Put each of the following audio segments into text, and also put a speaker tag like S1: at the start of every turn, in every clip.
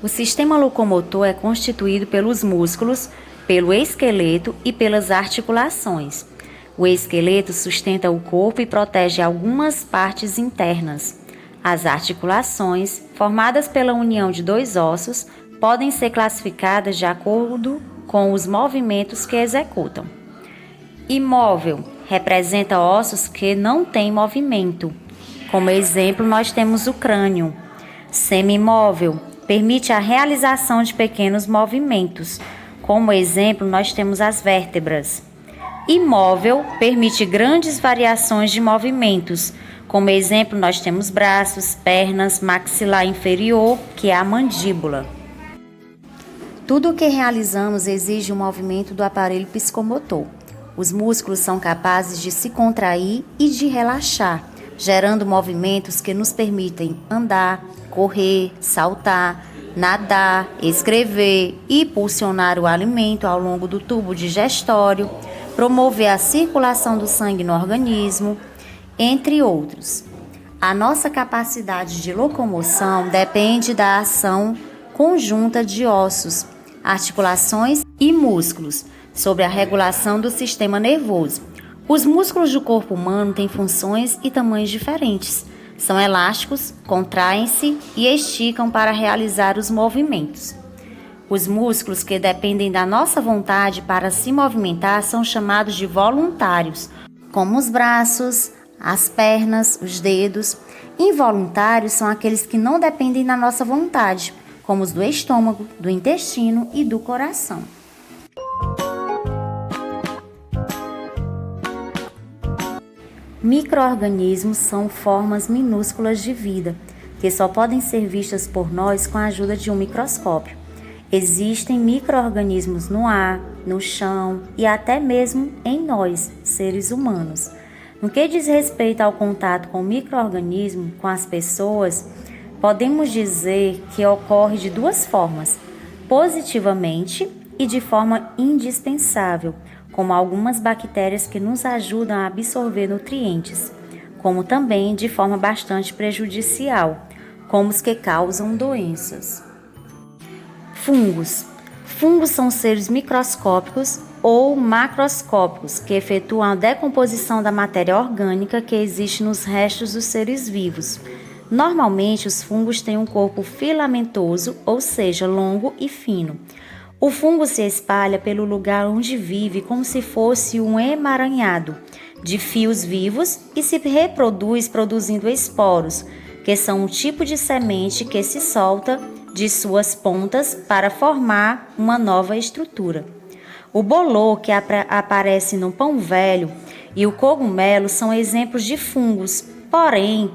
S1: O sistema locomotor é constituído pelos músculos, pelo esqueleto e pelas articulações. O esqueleto sustenta o corpo e protege algumas partes internas. As articulações, formadas pela união de dois ossos, podem ser classificadas de acordo com os movimentos que executam. Imóvel representa ossos que não têm movimento. Como exemplo, nós temos o crânio. Semi-imóvel permite a realização de pequenos movimentos. Como exemplo, nós temos as vértebras. Imóvel permite grandes variações de movimentos. Como exemplo, nós temos braços, pernas, maxilar inferior, que é a mandíbula. Tudo o que realizamos exige um movimento do aparelho psicomotor. Os músculos são capazes de se contrair e de relaxar, gerando movimentos que nos permitem andar, correr, saltar, nadar, escrever e pulsionar o alimento ao longo do tubo digestório, promover a circulação do sangue no organismo, entre outros. A nossa capacidade de locomoção depende da ação conjunta de ossos, articulações e músculos sobre a regulação do sistema nervoso. Os músculos do corpo humano têm funções e tamanhos diferentes. São elásticos, contraem-se e esticam para realizar os movimentos. Os músculos que dependem da nossa vontade para se movimentar são chamados de voluntários, como os braços, as pernas, os dedos. Involuntários são aqueles que não dependem da nossa vontade, como os do estômago, do intestino e do coração. Micro-organismos são formas minúsculas de vida, que só podem ser vistas por nós com a ajuda de um microscópio. Existem micro-organismos no ar, no chão e até mesmo em nós, seres humanos. No que diz respeito ao contato com o micro-organismo, com as pessoas, podemos dizer que ocorre de duas formas, positivamente e de forma indispensável, como algumas bactérias que nos ajudam a absorver nutrientes, como também de forma bastante prejudicial, como os que causam doenças. Fungos. Fungos são seres microscópicos ou macroscópicos que efetuam a decomposição da matéria orgânica que existe nos restos dos seres vivos. Normalmente, os fungos têm um corpo filamentoso, ou seja, longo e fino. O fungo se espalha pelo lugar onde vive como se fosse um emaranhado de fios vivos e se reproduz produzindo esporos, que são um tipo de semente que se solta de suas pontas para formar uma nova estrutura. O bolor que aparece no pão velho e o cogumelo são exemplos de fungos, porém,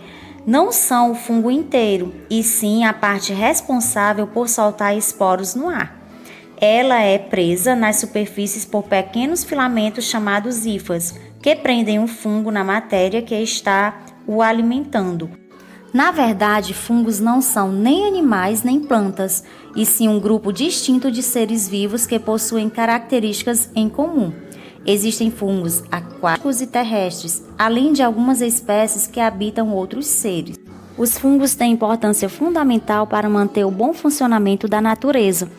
S1: não são o fungo inteiro, e sim a parte responsável por soltar esporos no ar. Ela é presa nas superfícies por pequenos filamentos chamados hifas, que prendem o fungo na matéria que está o alimentando. Na verdade, fungos não são nem animais nem plantas, e sim um grupo distinto de seres vivos que possuem características em comum. Existem fungos aquáticos e terrestres, além de algumas espécies que habitam outros seres. Os fungos têm importância fundamental para manter o bom funcionamento da natureza,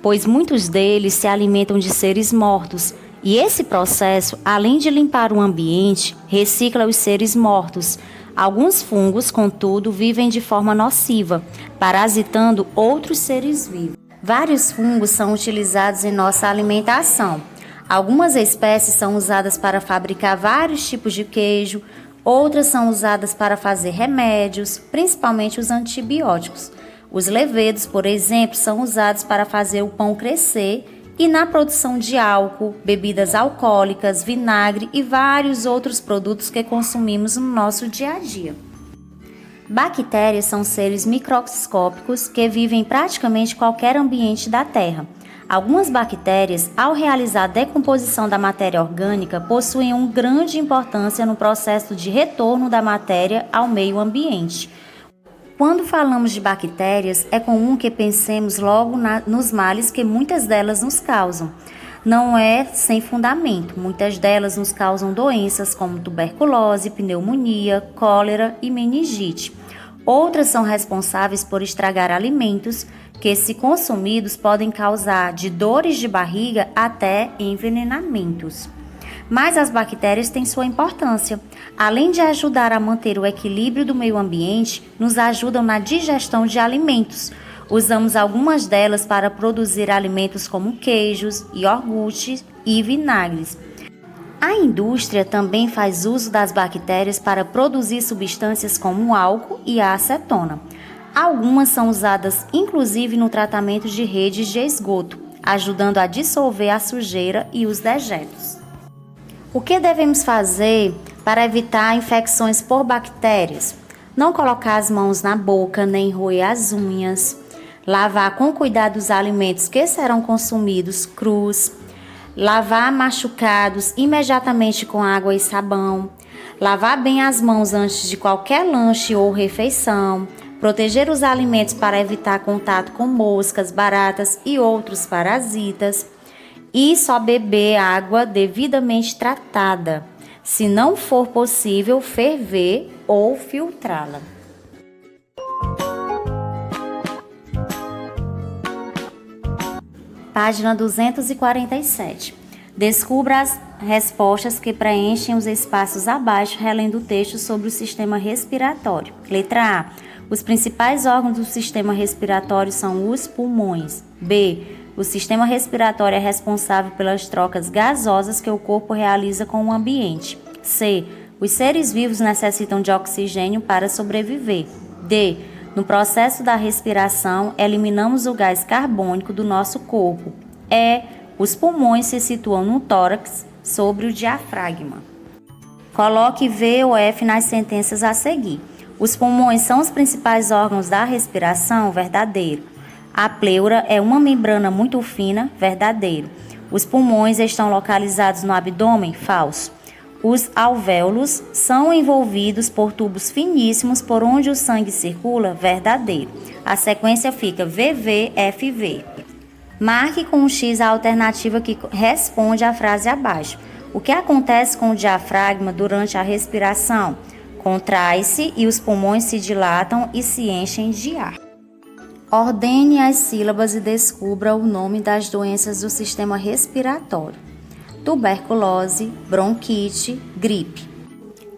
S1: pois muitos deles se alimentam de seres mortos, e esse processo, além de limpar o ambiente, recicla os seres mortos. Alguns fungos, contudo, vivem de forma nociva, parasitando outros seres vivos. Vários fungos são utilizados em nossa alimentação. Algumas espécies são usadas para fabricar vários tipos de queijo, outras são usadas para fazer remédios, principalmente os antibióticos. Os levedos, por exemplo, são usados para fazer o pão crescer e na produção de álcool, bebidas alcoólicas, vinagre e vários outros produtos que consumimos no nosso dia a dia. Bactérias são seres microscópicos que vivem em praticamente qualquer ambiente da Terra. Algumas bactérias, ao realizar a decomposição da matéria orgânica, possuem uma grande importância no processo de retorno da matéria ao meio ambiente. Quando falamos de bactérias, é comum que pensemos logo nos males que muitas delas nos causam. Não é sem fundamento, muitas delas nos causam doenças como tuberculose, pneumonia, cólera e meningite. Outras são responsáveis por estragar alimentos que, se consumidos, podem causar de dores de barriga até envenenamentos. Mas as bactérias têm sua importância. Além de ajudar a manter o equilíbrio do meio ambiente, nos ajudam na digestão de alimentos. Usamos algumas delas para produzir alimentos como queijos, iogurtes e vinagres. A indústria também faz uso das bactérias para produzir substâncias como o álcool e a acetona. Algumas são usadas inclusive no tratamento de redes de esgoto, ajudando a dissolver a sujeira e os dejetos. O que devemos fazer para evitar infecções por bactérias? Não colocar as mãos na boca nem roer as unhas. Lavar com cuidado os alimentos que serão consumidos crus. Lavar machucados imediatamente com água e sabão. Lavar bem as mãos antes de qualquer lanche ou refeição. Proteger os alimentos para evitar contato com moscas, baratas e outros parasitas. E só beber água devidamente tratada, se não for possível ferver ou filtrá-la. Página 247. Descubra as respostas que preenchem os espaços abaixo, relendo o texto sobre o sistema respiratório. Letra A. Os principais órgãos do sistema respiratório são os pulmões. B. O sistema respiratório é responsável pelas trocas gasosas que o corpo realiza com o ambiente. C. Os seres vivos necessitam de oxigênio para sobreviver. D. No processo da respiração, eliminamos o gás carbônico do nosso corpo. E. Os pulmões se situam no tórax, sobre o diafragma. Coloque V ou F nas sentenças a seguir. Os pulmões são os principais órgãos da respiração, verdadeiro. A pleura é uma membrana muito fina, verdadeiro. Os pulmões estão localizados no abdômen, falso. Os alvéolos são envolvidos por tubos finíssimos por onde o sangue circula, verdadeiro. A sequência fica VV-FV. Marque com um X a alternativa que responde à frase abaixo. O que acontece com o diafragma durante a respiração? Contrai-se e os pulmões se dilatam e se enchem de ar. Ordene as sílabas e descubra o nome das doenças do sistema respiratório. Tuberculose, bronquite, gripe.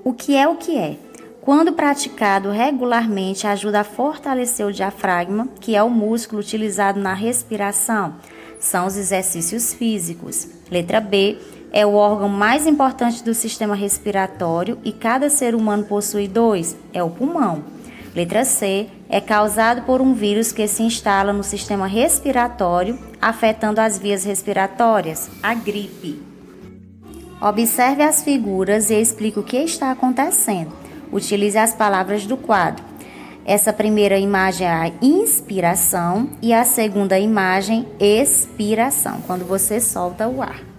S1: O que é? Quando praticado regularmente, ajuda a fortalecer o diafragma, que é o músculo utilizado na respiração. São os exercícios físicos. Letra B. É o órgão mais importante do sistema respiratório e cada ser humano possui 2. É o pulmão. Letra C. É causado por um vírus que se instala no sistema respiratório, afetando as vias respiratórias, a gripe. Observe as figuras e explique o que está acontecendo. Utilize as palavras do quadro. Essa primeira imagem é a inspiração e a segunda imagem, expiração, quando você solta o ar.